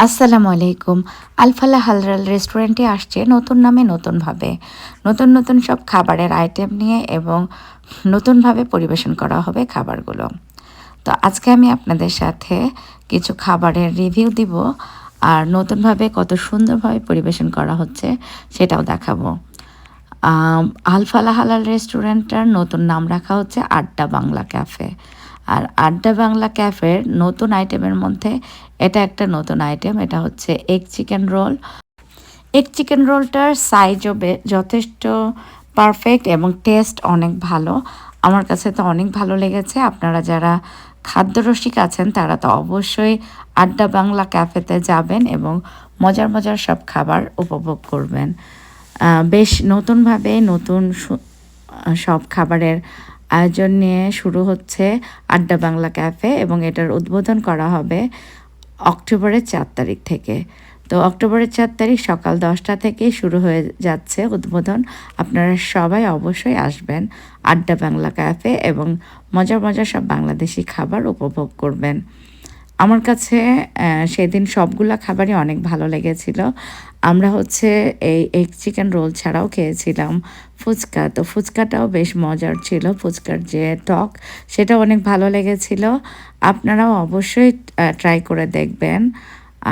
আসসালামু আলাইকুম। আলফালা হালরাল রেস্টুরেন্টে আসছে নতুন নামে নতুনভাবে। নতুন, নতুন সব খাবারের আইটেম নিয়ে এবং নতুনভাবে পরিবেশন করা হবে খাবারগুলো। তো আজকে আমি আপনাদের সাথে কিছু খাবারের রিভিউ দিব আর নতুনভাবে কত সুন্দরভাবে পরিবেশন করা হচ্ছে সেটাও দেখাবো। আলফালা হালাল রেস্টুরেন্টটার নতুন নাম রাখা হচ্ছে আড্ডা বাংলা ক্যাফে। আর আড্ডা বাংলা ক্যাফের নতুন আইটেমের মধ্যে এটা একটা নতুন আইটেম, এটা হচ্ছে egg chicken roll. Egg chicken রোলটার সাইজও যথেষ্ট পারফেক্ট এবং টেস্ট অনেক ভালো। আমার কাছে তো অনেক ভালো লেগেছে। আপনারা যারা খাদ্যরসিক আছেন তারা তো অবশ্যই আড্ডা বাংলা ক্যাফেতে যাবেন এবং মজার মজার সব খাবার উপভোগ করবেন। বেশ নতুনভাবে নতুন সব খাবারের আয়োজন নিয়ে শুরু হচ্ছে আড্ডা বাংলা ক্যাফে এবং এটার উদ্বোধন করা হবে অক্টোবরের 4 তারিখ থেকে। তো অক্টোবরের 4 তারিখ সকাল 10টা থেকেই শুরু হয়ে যাচ্ছে উদ্বোধন। আপনারা সবাই অবশ্যই আসবেন আড্ডা বাংলা ক্যাফে এবং মজার মজার সব বাংলাদেশি খাবার উপভোগ করবেন। আমার কাছে সেদিন সবগুলা খাবারই অনেক ভালো লেগেছিল। আমরা হচ্ছে এই এগ চিকেন রোল ছাড়াও খেয়েছিলাম ফুচকা। তো ফুচকাটাও বেশ মজার ছিল। ফুচকার যে টক সেটাও অনেক ভালো লেগেছিল। আপনারাও অবশ্যই ট্রাই করে দেখবেন।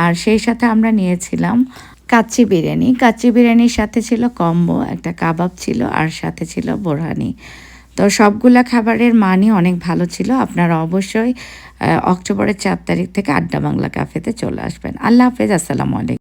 আর সেই সাথে আমরা নিয়েছিলাম কাচ্চি বিরিয়ানি। কাচ্চি বিরিয়ানির সাথে ছিল কম্বো, একটা কাবাব ছিল আর সাথে ছিল বোরহানি। তো সবগুলা খাবারের মানই অনেক ভালো ছিল। আপনারা অবশ্যই অক্টোবরের 4 তারিখ থেকে আড্ডা বাংলা ক্যাফেতে চলে আসবেন। আল্লাহ হাফেজ, আসসালামু আলাইকুম।